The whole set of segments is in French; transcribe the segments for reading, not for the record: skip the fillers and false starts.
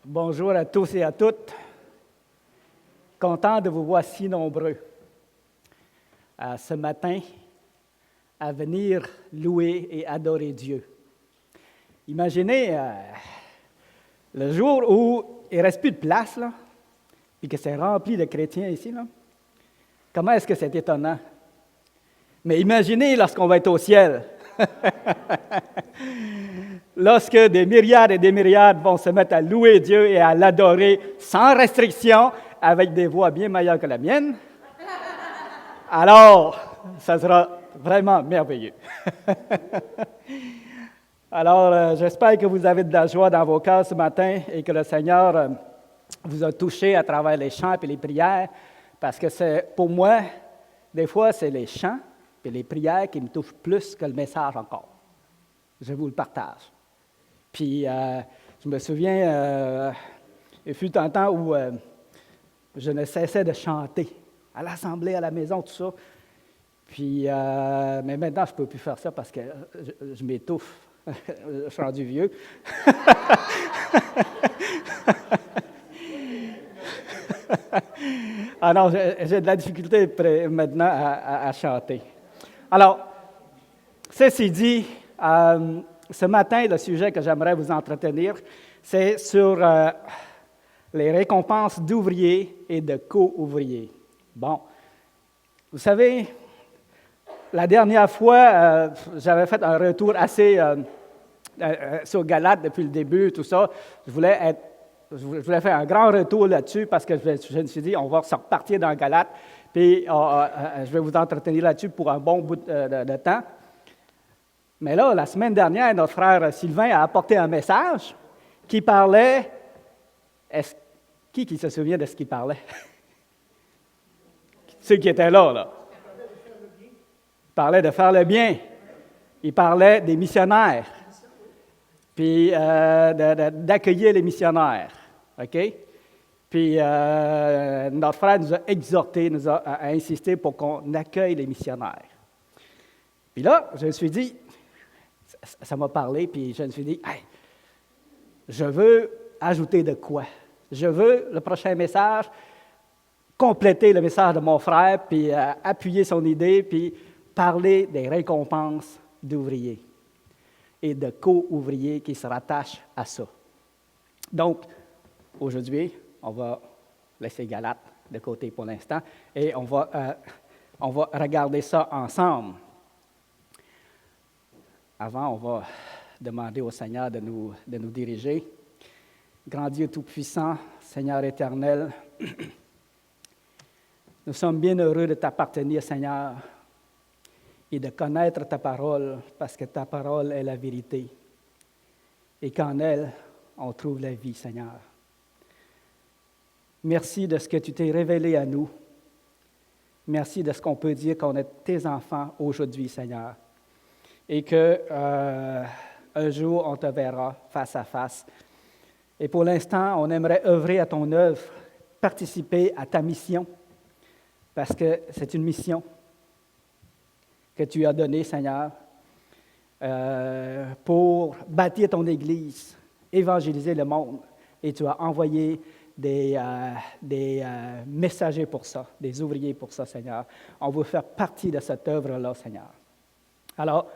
Bonjour à tous et à toutes. Content de vous voir si nombreux ce matin à venir louer et adorer Dieu. Imaginez le jour où il ne reste plus de place, là, et que c'est rempli de chrétiens ici. Là. Comment est-ce que c'est étonnant? Mais imaginez lorsqu'on va être au ciel. Lorsque des myriades et des myriades vont se mettre à louer Dieu et à l'adorer sans restriction, avec des voix bien meilleures que la mienne, alors, ça sera vraiment merveilleux. Alors, j'espère que vous avez de la joie dans vos cœurs ce matin et que le Seigneur vous a touché à travers les chants et les prières, parce que c'est, pour moi, des fois, c'est les chants et les prières qui me touchent plus que le message encore. Je vous le partage. Puis, je me souviens, il fut un temps où je ne cessais de chanter à l'assemblée, à la maison, tout ça. Puis, mais maintenant, je ne peux plus faire ça parce que je m'étouffe. Je suis rendu vieux. Ah non, j'ai de la difficulté maintenant à chanter. Alors, ceci dit, ce matin, le sujet que j'aimerais vous entretenir, c'est sur les récompenses d'ouvriers et de co-ouvriers. Bon, vous savez, la dernière fois, j'avais fait un retour assez sur Galates depuis le début, tout ça. Je voulais faire un grand retour là-dessus parce que je me suis dit, on va se repartir dans Galates, puis je vais vous entretenir là-dessus pour un bon bout de temps. Mais là, la semaine dernière, notre frère Sylvain a apporté un message qui parlait... Qui se souvient de ce qu'il parlait? Ceux qui étaient là. Il parlait de faire le bien. Il parlait des missionnaires. Puis d'accueillir les missionnaires. OK? Puis notre frère nous a exhortés, nous a insisté pour qu'on accueille les missionnaires. Puis là, je me suis dit, ça m'a parlé, puis je me suis dit, hey, je veux ajouter de quoi? Je veux, le prochain message, compléter le message de mon frère, puis appuyer son idée, puis parler des récompenses d'ouvriers et de co-ouvriers qui se rattachent à ça. Donc, aujourd'hui, on va laisser Galates de côté pour l'instant et on va regarder ça ensemble. Avant, on va demander au Seigneur de nous diriger. Grand Dieu Tout-Puissant, Seigneur éternel, nous sommes bien heureux de t'appartenir, Seigneur, et de connaître ta parole, parce que ta parole est la vérité. Et qu'en elle, on trouve la vie, Seigneur. Merci de ce que tu t'es révélé à nous. Merci de ce qu'on peut dire qu'on est tes enfants aujourd'hui, Seigneur. Et qu'un jour, on te verra face à face. Et pour l'instant, on aimerait œuvrer à ton œuvre, participer à ta mission, parce que c'est une mission que tu as donnée, Seigneur, pour bâtir ton Église, évangéliser le monde. Et tu as envoyé des messagers pour ça, des ouvriers pour ça, Seigneur. On veut faire partie de cette œuvre-là, Seigneur. Alors,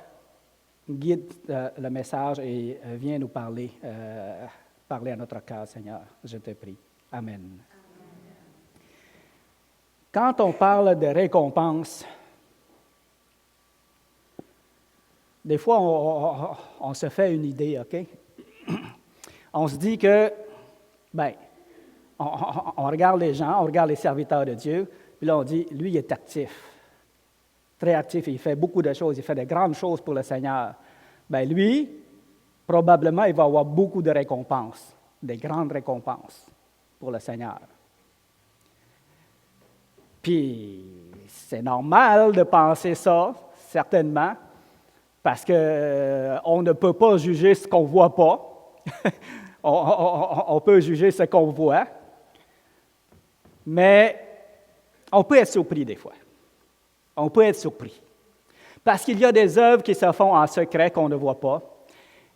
guide le message et viens nous parler à notre cœur, Seigneur. Je te prie. Amen. Quand on parle de récompense, des fois, on se fait une idée, OK? On se dit que, on regarde les gens, on regarde les serviteurs de Dieu, puis là, on dit, lui, il est actif. Très actif, il fait beaucoup de choses, il fait de grandes choses pour le Seigneur. Bien, lui, probablement, il va avoir beaucoup de récompenses, des grandes récompenses pour le Seigneur. Puis, c'est normal de penser ça, certainement, parce qu'on ne peut pas juger ce qu'on ne voit pas. on peut juger ce qu'on voit, mais on peut être surpris des fois. On peut être surpris. Parce qu'il y a des œuvres qui se font en secret qu'on ne voit pas.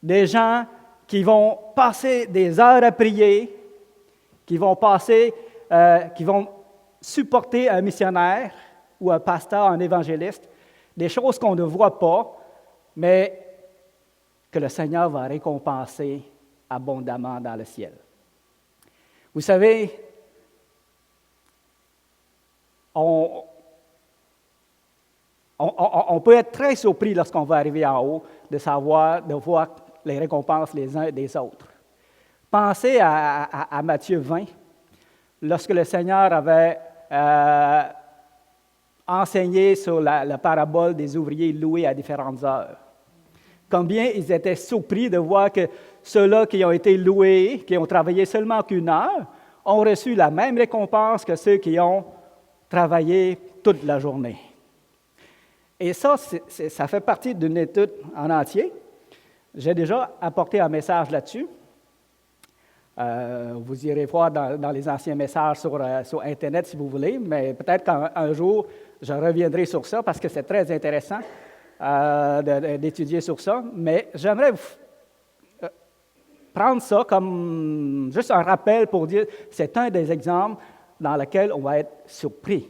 Des gens qui vont passer des heures à prier, qui vont qui vont supporter un missionnaire ou un pasteur, un évangéliste, des choses qu'on ne voit pas, mais que le Seigneur va récompenser abondamment dans le ciel. Vous savez, on peut être très surpris lorsqu'on va arriver en haut de voir les récompenses les uns des autres. Pensez à Matthieu 20, lorsque le Seigneur avait enseigné sur la parabole des ouvriers loués à différentes heures. Combien ils étaient surpris de voir que ceux-là qui ont été loués, qui ont travaillé seulement qu'une heure, ont reçu la même récompense que ceux qui ont travaillé toute la journée. Et ça, ça fait partie d'une étude en entier. J'ai déjà apporté un message là-dessus. Vous irez voir dans les anciens messages sur Internet si vous voulez, mais peut-être qu'un jour, je reviendrai sur ça parce que c'est très intéressant d'étudier sur ça. Mais j'aimerais prendre ça comme juste un rappel pour dire que c'est un des exemples dans lesquels on va être surpris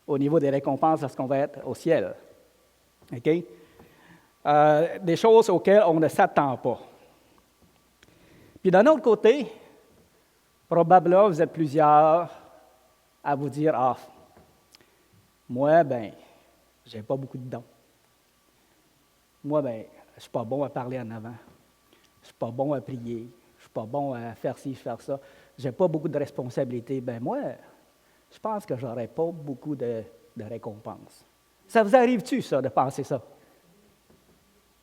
au niveau des récompenses lorsqu'on va être au ciel. OK? Des choses auxquelles on ne s'attend pas. Puis d'un autre côté, probablement vous êtes plusieurs à vous dire « Ah, moi, j'ai pas beaucoup de dons. Moi, je suis pas bon à parler en avant. Je suis pas bon à prier. Je suis pas bon à faire ci, faire ça. J'ai pas beaucoup de responsabilités. Moi, je pense que j'aurais pas beaucoup de récompenses. » Ça vous arrive-tu, ça, de penser ça?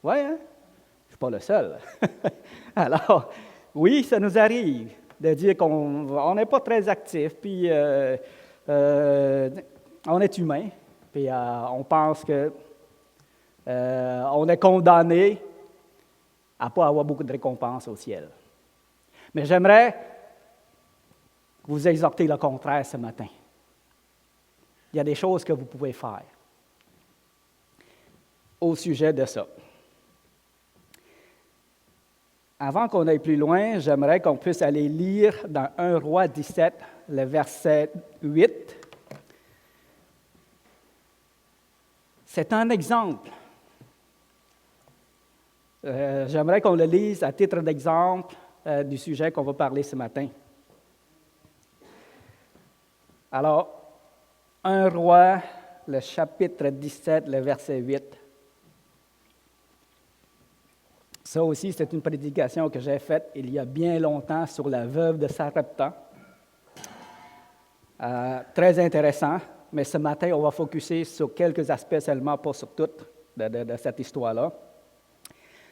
Oui, hein? Je suis pas le seul. Alors, oui, ça nous arrive de dire qu'on n'est pas très actif, puis on est humain, puis on pense que on est condamné à ne pas avoir beaucoup de récompenses au ciel. Mais j'aimerais vous exhorter le contraire ce matin. Il y a des choses que vous pouvez faire au sujet de ça. Avant qu'on aille plus loin, j'aimerais qu'on puisse aller lire dans 1 Roi 17, le verset 8. C'est un exemple. J'aimerais qu'on le lise à titre d'exemple du sujet qu'on va parler ce matin. Alors, 1 Roi, le chapitre 17, le verset 8. Ça aussi, c'est une prédication que j'ai faite il y a bien longtemps sur la veuve de Sarepta. Très intéressant, mais ce matin, on va focusser sur quelques aspects seulement, pas sur tout de cette histoire-là.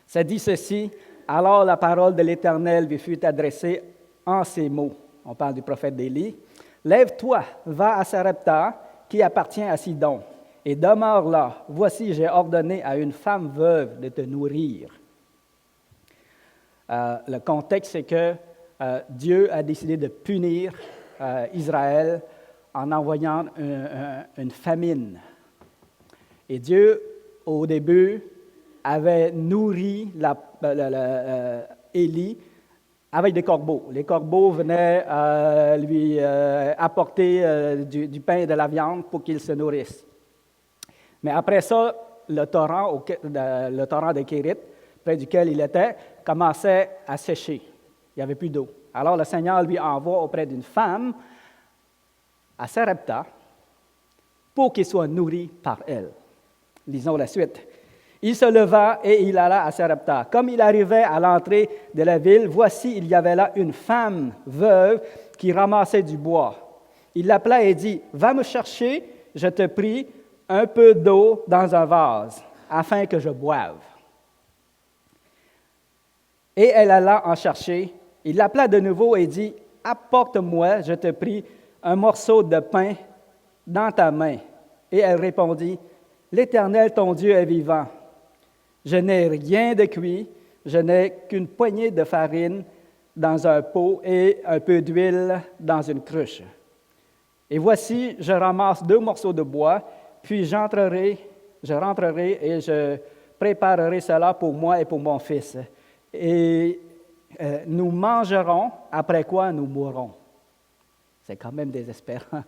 Ça dit ceci: « Alors la parole de l'Éternel lui fut adressée en ces mots. » On parle du prophète d'Élie. « Lève-toi, va à Sarepta, qui appartient à Sidon, et demeure là. Voici, j'ai ordonné à une femme veuve de te nourrir. » Le contexte, c'est que Dieu a décidé de punir Israël en envoyant une famine. Et Dieu, au début, avait nourri Élie avec des corbeaux. Les corbeaux venaient lui apporter du pain et de la viande pour qu'il se nourrisse. Mais après ça, le torrent de Kérit, près duquel il était, commençait à sécher. Il n'y avait plus d'eau. Alors le Seigneur lui envoie auprès d'une femme à Sarepta pour qu'il soit nourri par elle. Lisons la suite. Il se leva et il alla à Sarepta. Comme il arrivait à l'entrée de la ville, voici, il y avait là une femme veuve qui ramassait du bois. Il l'appela et dit, « Va me chercher, je te prie, un peu d'eau dans un vase, afin que je boive. » Et elle alla en chercher. Il l'appela de nouveau et dit, « Apporte-moi, je te prie, un morceau de pain dans ta main. » Et elle répondit, « L'Éternel, ton Dieu, est vivant. Je n'ai rien de cuit, je n'ai qu'une poignée de farine dans un pot et un peu d'huile dans une cruche. Et voici, je ramasse 2 morceaux de bois, puis je rentrerai et je préparerai cela pour moi et pour mon fils. Et Nous mangerons, après quoi nous mourrons. C'est quand même désespérant.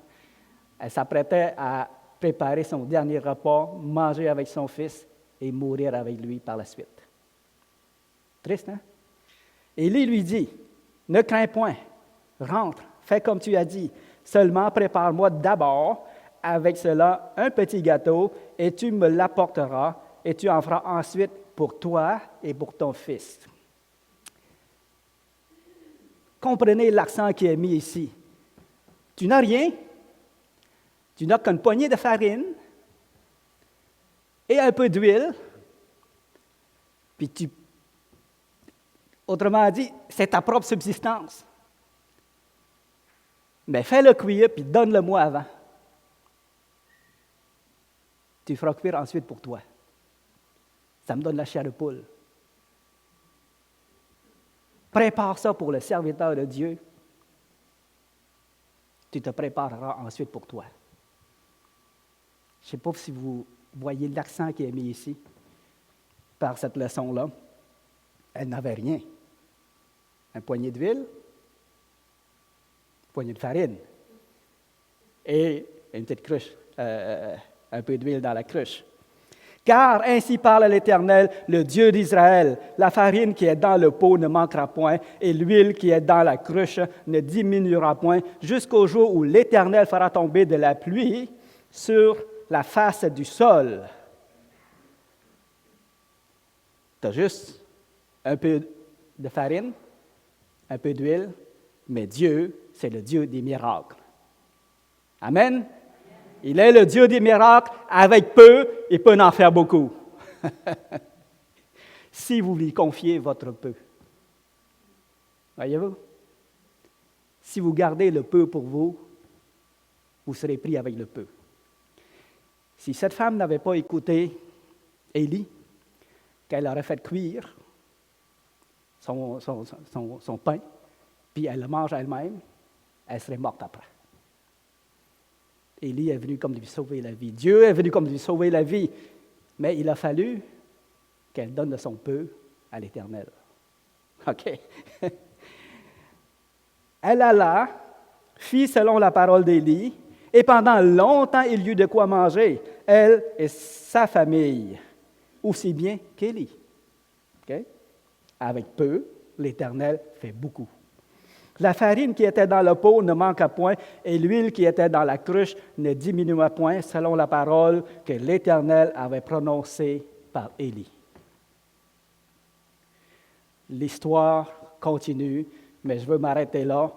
Elle s'apprêtait à préparer son dernier repas, manger avec son fils et mourir avec lui par la suite. Triste, hein? Élie lui dit, « Ne crains point, rentre, fais comme tu as dit, seulement prépare-moi d'abord avec cela un petit gâteau et tu me l'apporteras et tu en feras ensuite pour toi et pour ton fils. » Comprenez l'accent qui est mis ici. Tu n'as rien, tu n'as qu'une poignée de farine et un peu d'huile, puis autrement dit, c'est ta propre subsistance. Mais fais-le cuire, puis donne-le-moi avant. Tu feras cuire ensuite pour toi. Ça me donne la chair de poule. Prépare ça pour le serviteur de Dieu. Tu te prépareras ensuite pour toi. Je ne sais pas si vous voyez l'accent qui est mis ici par cette leçon-là. Elle n'avait rien. Un poignet d'huile, une poignée de farine et une petite cruche, un peu d'huile dans la cruche. Car ainsi parle l'Éternel, le Dieu d'Israël, la farine qui est dans le pot ne manquera point, et l'huile qui est dans la cruche ne diminuera point, jusqu'au jour où l'Éternel fera tomber de la pluie sur la face du sol. Tu as juste un peu de farine, un peu d'huile, mais Dieu, c'est le Dieu des miracles. Amen. Il est le Dieu des miracles. Avec peu, il peut en faire beaucoup. Si vous lui confiez votre peu. Voyez-vous? Si vous gardez le peu pour vous, vous serez pris avec le peu. Si cette femme n'avait pas écouté Élie, qu'elle aurait fait cuire son pain, puis elle le mange elle-même, elle serait morte après. Élie est venu comme lui sauver la vie. Dieu est venu comme lui sauver la vie. Mais il a fallu qu'elle donne de son peu à l'Éternel. OK? Elle alla, fit selon la parole d'Élie, et pendant longtemps il y eut de quoi manger, elle et sa famille, aussi bien qu'Élie. OK? Avec peu, l'Éternel fait beaucoup. La farine qui était dans le pot ne manqua point, et l'huile qui était dans la cruche ne diminua point, selon la parole que l'Éternel avait prononcée par Élie. L'histoire continue, mais je veux m'arrêter là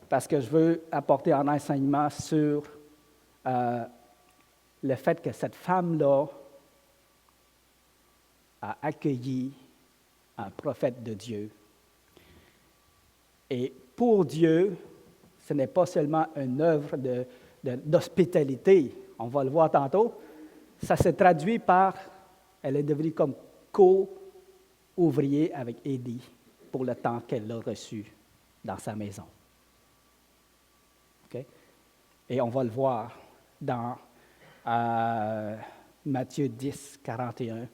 parce que je veux apporter un enseignement sur le fait que cette femme-là a accueilli un prophète de Dieu. Et pour Dieu, ce n'est pas seulement une œuvre d'hospitalité, on va le voir tantôt, ça se traduit par, elle est devenue comme co-ouvrier avec Élie pour le temps qu'elle l'a reçu dans sa maison. Okay? Et on va le voir dans Matthieu 10, 41,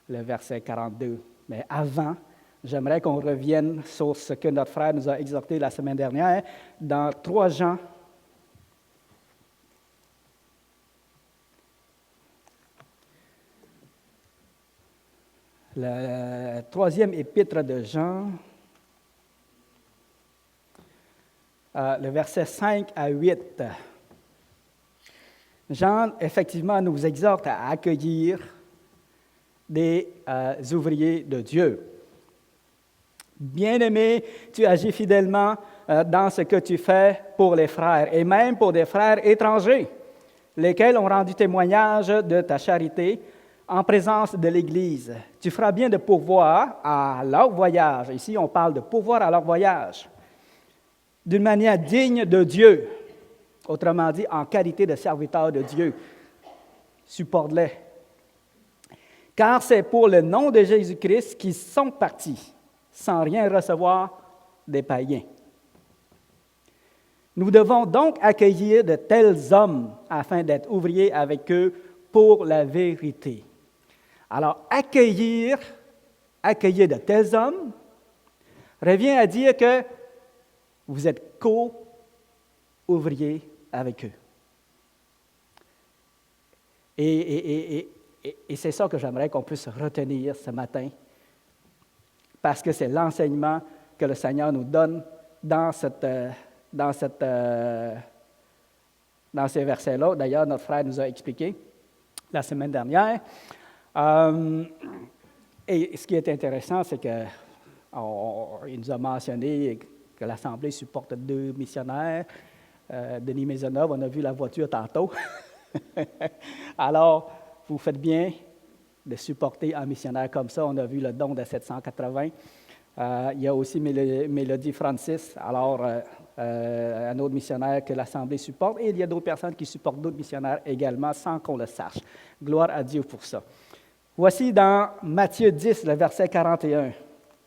le verset 42. Mais avant, j'aimerais qu'on revienne sur ce que notre frère nous a exhorté la semaine dernière dans 3 Jean. Le 3e épître de Jean, le verset 5 à 8. Jean, effectivement, nous exhorte à accueillir des ouvriers de Dieu. Bien-aimé, tu agis fidèlement dans ce que tu fais pour les frères, et même pour des frères étrangers, lesquels ont rendu témoignage de ta charité en présence de l'Église. Tu feras bien de pourvoir à leur voyage. Ici, on parle de pourvoir à leur voyage, d'une manière digne de Dieu, autrement dit, en qualité de serviteur de Dieu. Supporte-les. Car c'est pour le nom de Jésus-Christ qu'ils sont partis, sans rien recevoir des païens. Nous devons donc accueillir de tels hommes afin d'être ouvriers avec eux pour la vérité. Alors, accueillir de tels hommes, revient à dire que vous êtes co-ouvriers avec eux. Et c'est ça que j'aimerais qu'on puisse retenir ce matin, parce que c'est l'enseignement que le Seigneur nous donne dans ces versets-là. D'ailleurs, notre frère nous a expliqué la semaine dernière. Et ce qui est intéressant, c'est qu'il nous a mentionné que l'Assemblée supporte 2 missionnaires. Denis Maisonneuve, on a vu la voiture tantôt. Alors, vous faites bien de supporter un missionnaire comme ça. On a vu le don de 780. Il y a aussi Mélodie Francis, alors un autre missionnaire que l'Assemblée supporte. Et il y a d'autres personnes qui supportent d'autres missionnaires également sans qu'on le sache. Gloire à Dieu pour ça. Voici dans Matthieu 10, le verset 41.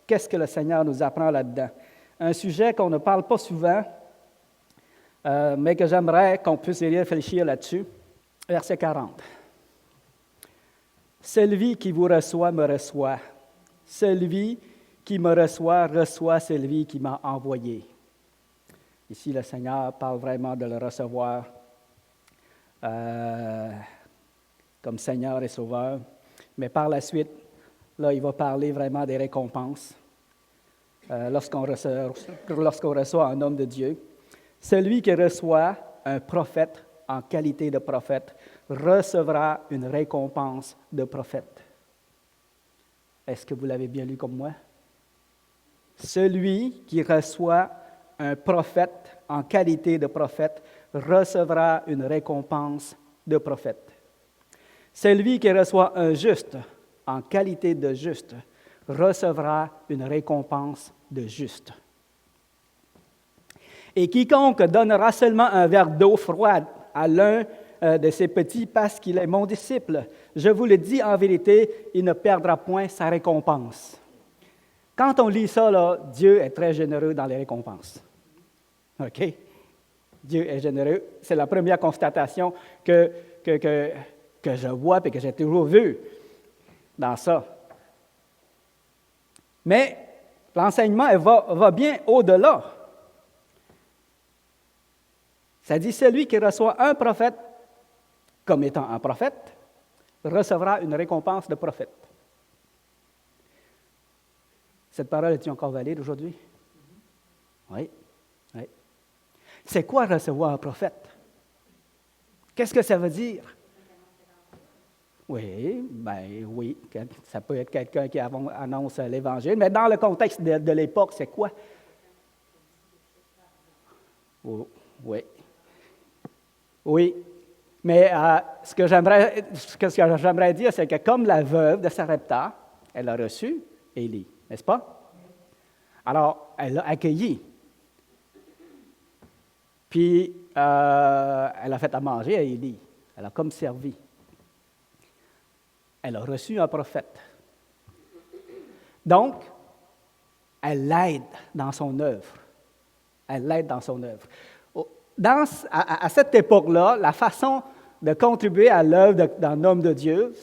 Qu'est-ce que le Seigneur nous apprend là-dedans? Un sujet qu'on ne parle pas souvent, mais que j'aimerais qu'on puisse y réfléchir là-dessus. Verset 40. Celui qui vous reçoit me reçoit. Celui qui me reçoit, reçoit celui qui m'a envoyé. Ici, le Seigneur parle vraiment de le recevoir comme Seigneur et Sauveur. Mais par la suite, là, il va parler vraiment des récompenses lorsqu'on reçoit un homme de Dieu. Celui qui reçoit un prophète en qualité de prophète recevra une récompense de prophète. Est-ce que vous l'avez bien lu comme moi? Celui qui reçoit un prophète en qualité de prophète recevra une récompense de prophète. Celui qui reçoit un juste en qualité de juste recevra une récompense de juste. Et quiconque donnera seulement un verre d'eau froide à l'un de ses petits parce qu'il est mon disciple, je vous le dis en vérité, il ne perdra point sa récompense. Quand on lit ça, là, Dieu est très généreux dans les récompenses. OK? Dieu est généreux. C'est la première constatation que je vois et que j'ai toujours vue dans ça. Mais l'enseignement va bien au-delà. Ça dit, celui qui reçoit un prophète comme étant un prophète recevra une récompense de prophète. Cette parole est-elle encore valide aujourd'hui? Oui. Oui. C'est quoi recevoir un prophète? Qu'est-ce que ça veut dire? Oui, ça peut être quelqu'un qui annonce l'Évangile, mais dans le contexte de l'époque, c'est quoi? Oui. Oui, mais ce que j'aimerais dire, c'est que comme la veuve de Sarepta, elle a reçu Élie, n'est-ce pas? Alors, elle l'a accueilli. Puis, elle a fait à manger à Élie. Elle a comme servi. Elle a reçu un prophète. Donc, elle l'aide dans son œuvre. Elle l'aide dans son œuvre. À cette époque-là, la façon de contribuer à l'œuvre d'un homme de Dieu,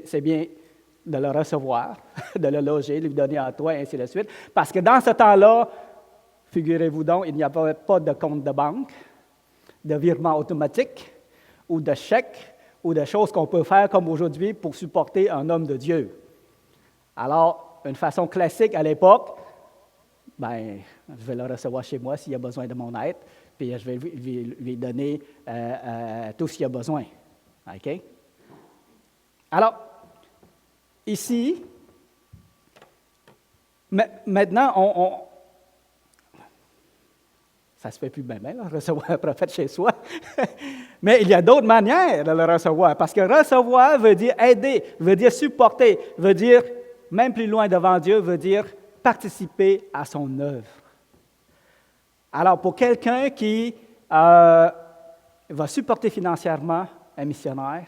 c'est bien de le recevoir, de le loger, lui donner un toit, et ainsi de suite. Parce que dans ce temps-là, figurez-vous donc, il n'y avait pas de compte de banque, de virement automatique, ou de chèque, ou de choses qu'on peut faire comme aujourd'hui pour supporter un homme de Dieu. Alors, une façon classique à l'époque, je vais le recevoir chez moi s'il a besoin de mon aide, puis je vais lui donner tout ce qu'il a besoin. OK? Alors, ici, maintenant, ça ne se fait plus bien, recevoir un prophète chez soi. Mais il y a d'autres manières de le recevoir, parce que recevoir veut dire aider, veut dire supporter, veut dire, même plus loin devant Dieu, veut dire participer à son œuvre. Alors, pour quelqu'un qui va supporter financièrement un missionnaire,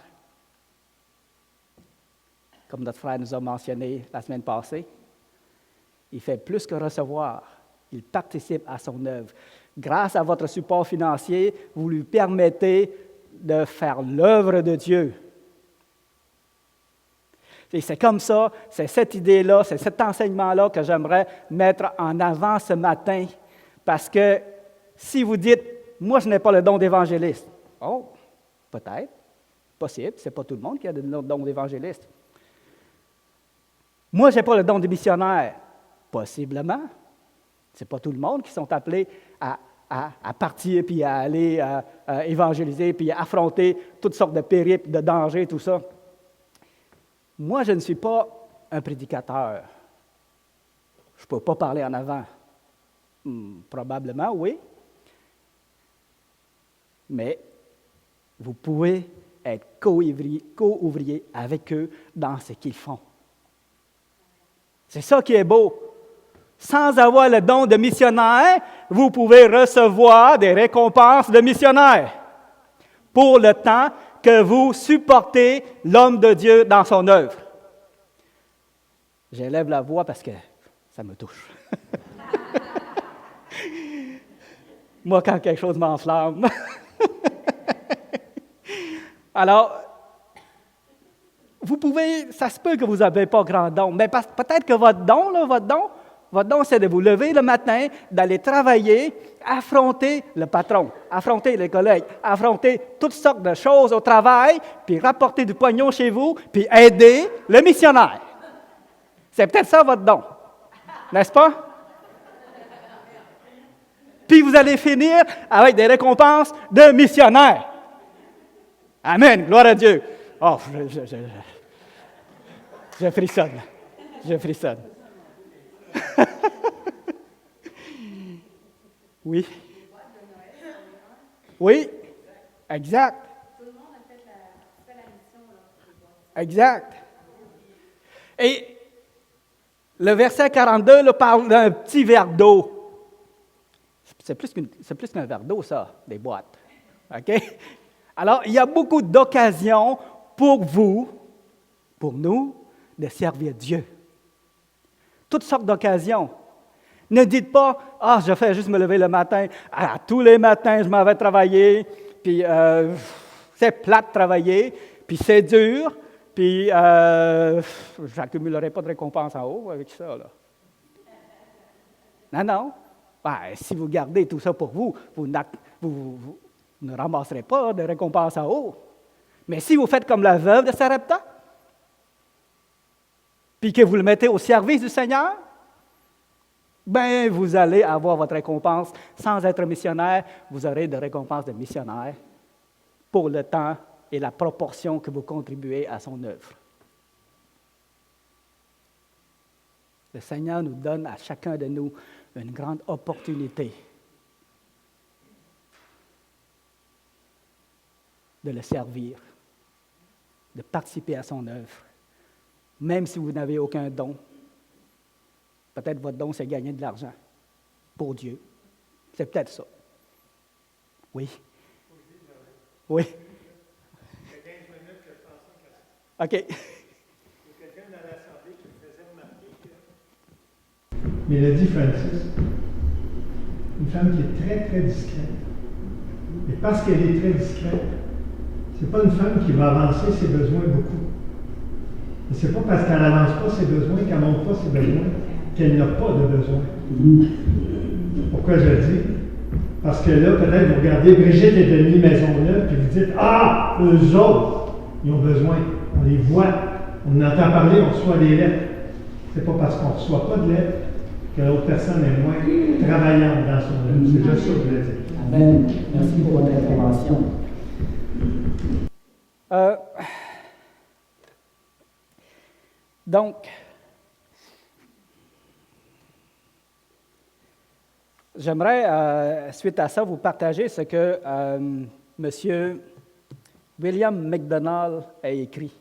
comme notre frère nous a mentionné la semaine passée, il fait plus que recevoir, il participe à son œuvre. Grâce à votre support financier, vous lui permettez de faire l'œuvre de Dieu. Et c'est comme ça, c'est cette idée-là, c'est cet enseignement-là que j'aimerais mettre en avant ce matin. Parce que si vous dites, moi, je n'ai pas le don d'évangéliste. Oh, peut-être, possible, ce n'est pas tout le monde qui a le don d'évangéliste. Moi, je n'ai pas le don de missionnaire. Possiblement. Ce n'est pas tout le monde qui sont appelés à partir, puis à aller évangéliser, puis à affronter toutes sortes de périples, de dangers, tout ça. Moi, je ne suis pas un prédicateur. Je ne peux pas parler en avant. Probablement, oui. Mais vous pouvez être co-ouvrier avec eux dans ce qu'ils font. C'est ça qui est beau. Sans avoir le don de missionnaire, vous pouvez recevoir des récompenses de missionnaire pour le temps que vous supportez l'homme de Dieu dans son œuvre. J'élève la voix parce que ça me touche. Moi, quand quelque chose m'enflamme. Alors, vous pouvez, ça se peut que vous n'avez pas grand don, mais peut-être que votre don, c'est de vous lever le matin, d'aller travailler, affronter le patron, affronter les collègues, affronter toutes sortes de choses au travail, puis rapporter du pognon chez vous, puis aider le missionnaire. C'est peut-être ça votre don, n'est-ce pas? Puis vous allez finir avec des récompenses de missionnaire. Amen, gloire à Dieu. Oh, je frissonne. Je frissonne. Oui. Oui, exact. Tout le monde a fait la mission. Exact. Et le verset 42 là, parle d'un petit verre d'eau. C'est plus qu'un verre d'eau, ça, des boîtes. OK? Alors, il y a beaucoup d'occasions pour vous, pour nous, de servir Dieu. Toutes sortes d'occasions. Ne dites pas, « Ah, je fais juste me lever le matin. Tous les matins, je m'en vais travailler, puis c'est plate de travailler, puis c'est dur, puis je n'accumulerai pas de récompense en haut avec ça. » là. Non, non. Ben, si vous gardez tout ça pour vous, vous ne ramasserez pas de récompense en haut. Mais si vous faites comme la veuve de Sarepta, puis que vous le mettez au service du Seigneur, ben vous allez avoir votre récompense. Sans être missionnaire, vous aurez de récompense de missionnaire pour le temps et la proportion que vous contribuez à son œuvre. Le Seigneur nous donne à chacun de nous une grande opportunité de le servir, de participer à son œuvre, même si vous n'avez aucun don. Peut-être votre don, c'est gagner de l'argent pour Dieu. C'est peut-être ça. Oui. Oui. Il y a 15 minutes que je pensais que... OK. Il y a quelqu'un dans l'Assemblée qui me faisait remarquer que... Mélodie Francis, une femme qui est très, très discrète. Et parce qu'elle est très discrète, c'est pas une femme qui va avancer ses besoins beaucoup. Et c'est pas parce qu'elle n'avance pas ses besoins, qu'elle ne montre pas ses besoins, qu'elle n'a pas de besoin. Pourquoi je le dis? Parce que là, peut-être vous regardez Brigitte et Denis Maisonneuve, puis vous dites, « Ah, eux autres, ils ont besoin. » On les voit, on entend parler, on reçoit des lettres. C'est pas parce qu'on ne reçoit pas de lettres que l'autre personne est moins travaillante dans son œuvre. C'est juste ça que je voulais dire. Amen. Merci pour votre intervention. Donc, j'aimerais, suite à ça, vous partager ce que M. William MacDonald a écrit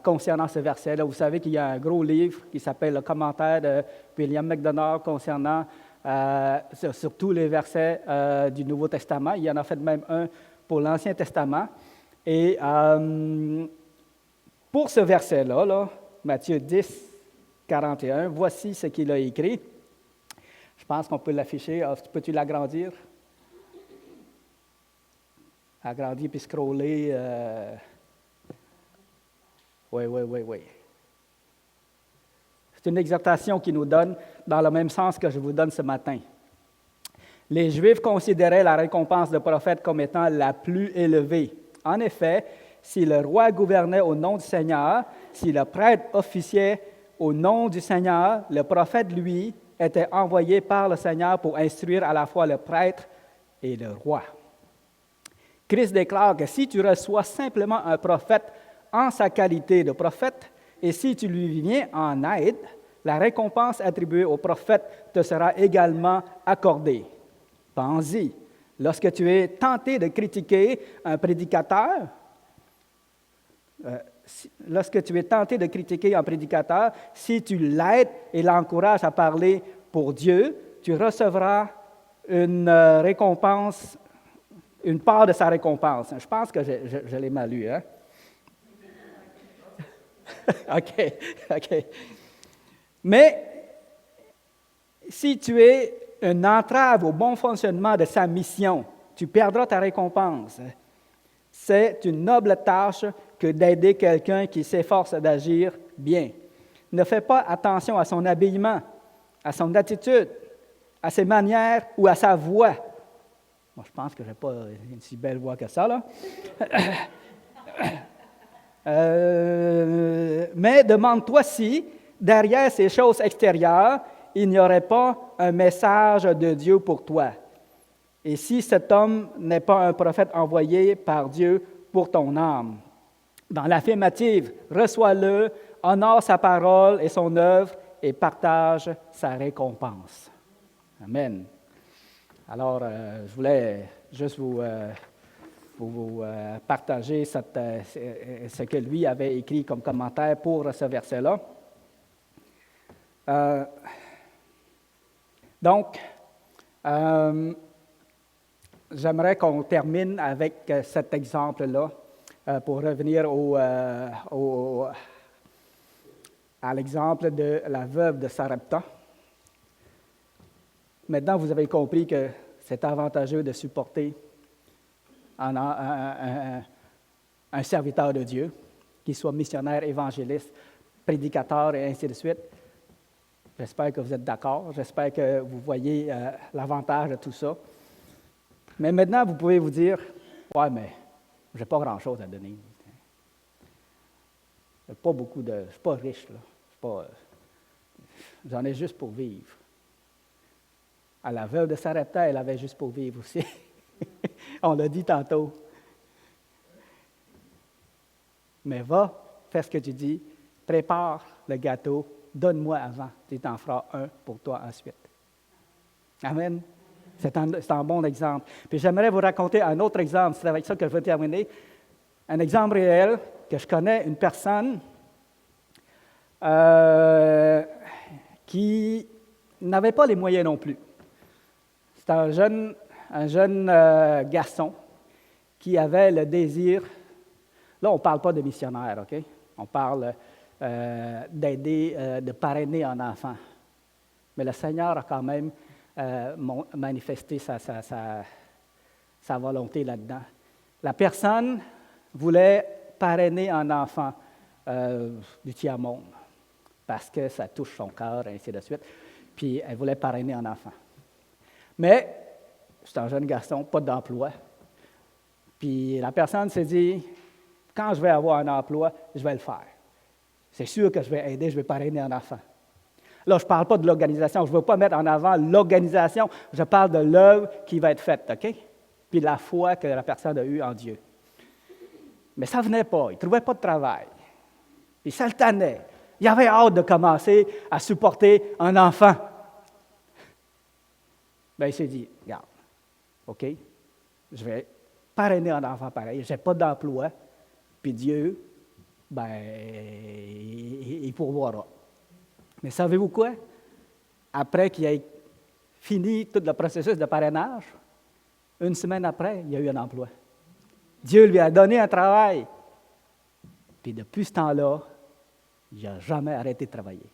concernant ce verset-là. Vous savez qu'il y a un gros livre qui s'appelle « Le commentaire de William MacDonald concernant sur tous les versets du Nouveau Testament. Il y en a fait même un pour l'Ancien Testament. Et pour ce verset-là, là, Matthieu 10, 41, voici ce qu'il a écrit. Je pense qu'on peut l'afficher. Peux-tu l'agrandir? Agrandir puis scroller. Oui. C'est une exhortation qui nous donne dans le même sens que je vous donne ce matin. Les Juifs considéraient la récompense de prophète comme étant la plus élevée. En effet, si le roi gouvernait au nom du Seigneur, si le prêtre officiait au nom du Seigneur, le prophète, lui, était envoyé par le Seigneur pour instruire à la fois le prêtre et le roi. Christ déclare que si tu reçois simplement un prophète en sa qualité de prophète, et si tu lui viens en aide, la récompense attribuée au prophète te sera également accordée. Pense-y, lorsque tu es tenté de critiquer un prédicateur, si tu l'aides et l'encourages à parler pour Dieu, tu recevras une récompense, une part de sa récompense. Je pense que je l'ai mal lu, hein? OK. Mais si tu es une entrave au bon fonctionnement de sa mission, tu perdras ta récompense. C'est une noble tâche que d'aider quelqu'un qui s'efforce d'agir bien. Ne fais pas attention à son habillement, à son attitude, à ses manières ou à sa voix. Moi, je pense que je n'ai pas une si belle voix que ça, là. Mais demande-toi si, derrière ces choses extérieures, il n'y aurait pas un message de Dieu pour toi. Et si cet homme n'est pas un prophète envoyé par Dieu pour ton âme. Dans l'affirmative, reçois-le, honore sa parole et son œuvre et partage sa récompense. Amen. Alors, je voulais juste vous partager ce que lui avait écrit comme commentaire pour ce verset-là. Donc, j'aimerais qu'on termine avec cet exemple-là pour revenir à l'exemple de la veuve de Sarepta. Maintenant, vous avez compris que c'est avantageux de supporter un serviteur de Dieu, qu'il soit missionnaire, évangéliste, prédicateur et ainsi de suite. J'espère que vous êtes d'accord. J'espère que vous voyez l'avantage de tout ça. Mais maintenant, vous pouvez vous dire, « Ouais, mais je n'ai pas grand-chose à donner. Je ne suis pas riche, là. J'en ai juste pour vivre. » À la veuve de Sarepta, elle avait juste pour vivre aussi. On l'a dit tantôt. Mais va, fais ce que tu dis, prépare le gâteau, donne-moi avant, tu t'en feras un pour toi ensuite. Amen. C'est un bon exemple. Puis j'aimerais vous raconter un autre exemple, c'est avec ça que je vais terminer. Un exemple réel, que je connais une personne qui n'avait pas les moyens non plus. C'est un jeune garçon qui avait le désir, là on ne parle pas de missionnaire, OK? On parle d'aider, de parrainer un enfant. Mais le Seigneur a quand même manifesté sa volonté là-dedans. La personne voulait parrainer un enfant du tiers-monde parce que ça touche son cœur, et ainsi de suite. Puis elle voulait parrainer un enfant. Mais c'est un jeune garçon, pas d'emploi. Puis la personne s'est dit, quand je vais avoir un emploi, je vais le faire. C'est sûr que je vais aider, je vais parrainer un enfant. Là, je ne parle pas de l'organisation, je ne veux pas mettre en avant l'organisation, je parle de l'œuvre qui va être faite, OK? Puis la foi que la personne a eue en Dieu. Mais ça ne venait pas, il ne trouvait pas de travail. Il s'altanait. Il avait hâte de commencer à supporter un enfant. Bien, il s'est dit, regarde, OK, je vais parrainer un enfant pareil, je n'ai pas d'emploi, puis Dieu, ben, il pourvoira. Mais savez-vous quoi? Après qu'il ait fini tout le processus de parrainage, une semaine après, il y a eu un emploi. Dieu lui a donné un travail. Puis depuis ce temps-là, il n'a jamais arrêté de travailler.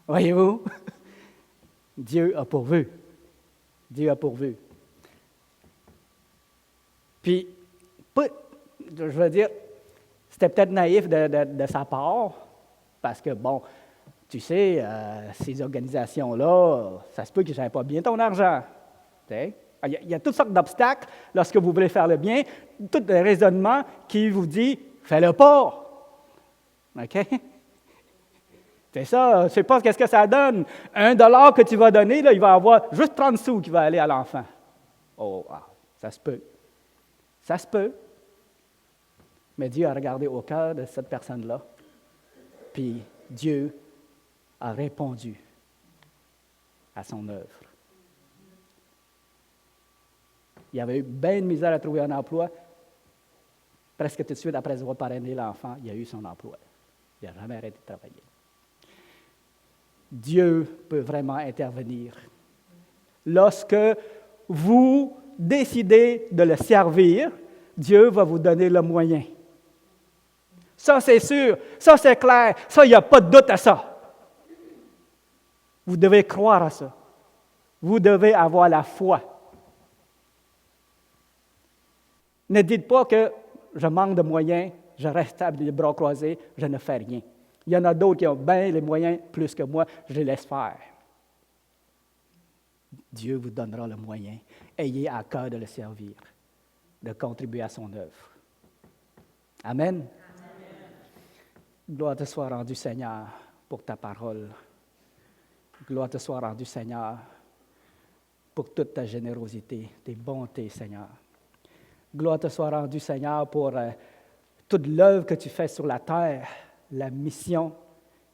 Voyez-vous? Dieu a pourvu. Dieu a pourvu. Puis, je veux dire, C'était peut-être naïf de sa part, parce que, bon, tu sais, ces organisations-là, ça se peut qu'ils ne gèrent pas bien ton argent. Tu sais? Il y a toutes sortes d'obstacles lorsque vous voulez faire le bien, tout le raisonnement qui vous dit « fais-le pas ». OK? C'est ça, je ne sais pas qu'est-ce que ça donne. $1 que tu vas donner, là, il va avoir juste 30 sous qui va aller à l'enfant. Oh, wow, ça se peut. Ça se peut. Mais Dieu a regardé au cœur de cette personne-là, puis Dieu a répondu à son œuvre. Il avait eu bien de misère à trouver un emploi. Presque tout de suite après avoir parrainé l'enfant, il a eu son emploi. Il n'a jamais arrêté de travailler. Dieu peut vraiment intervenir. Lorsque vous décidez de le servir, Dieu va vous donner le moyen. Ça, c'est sûr. Ça, c'est clair. Ça, il n'y a pas de doute à ça. Vous devez croire à ça. Vous devez avoir la foi. Ne dites pas que je manque de moyens, je reste les bras croisés, je ne fais rien. Il y en a d'autres qui ont bien les moyens plus que moi, je les laisse faire. Dieu vous donnera le moyen. Ayez à cœur de le servir, de contribuer à son œuvre. Amen. Amen. Gloire te soit rendue, Seigneur, pour ta parole. Gloire te soit rendue, Seigneur, pour toute ta générosité, tes bontés, Seigneur. Gloire te soit rendue, Seigneur, pour toute l'œuvre que tu fais sur la terre, la mission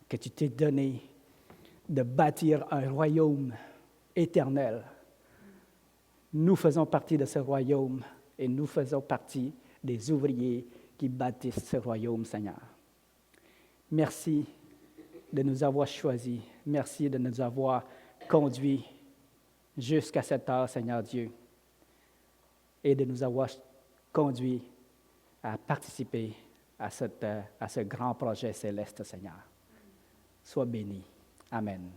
que tu t'es donnée de bâtir un royaume éternel. Nous faisons partie de ce royaume et nous faisons partie des ouvriers qui bâtissent ce royaume, Seigneur. Merci de nous avoir choisis. Merci de nous avoir conduits jusqu'à cette heure, Seigneur Dieu, et de nous avoir conduits à participer à ce grand projet céleste, Seigneur. Sois béni. Amen.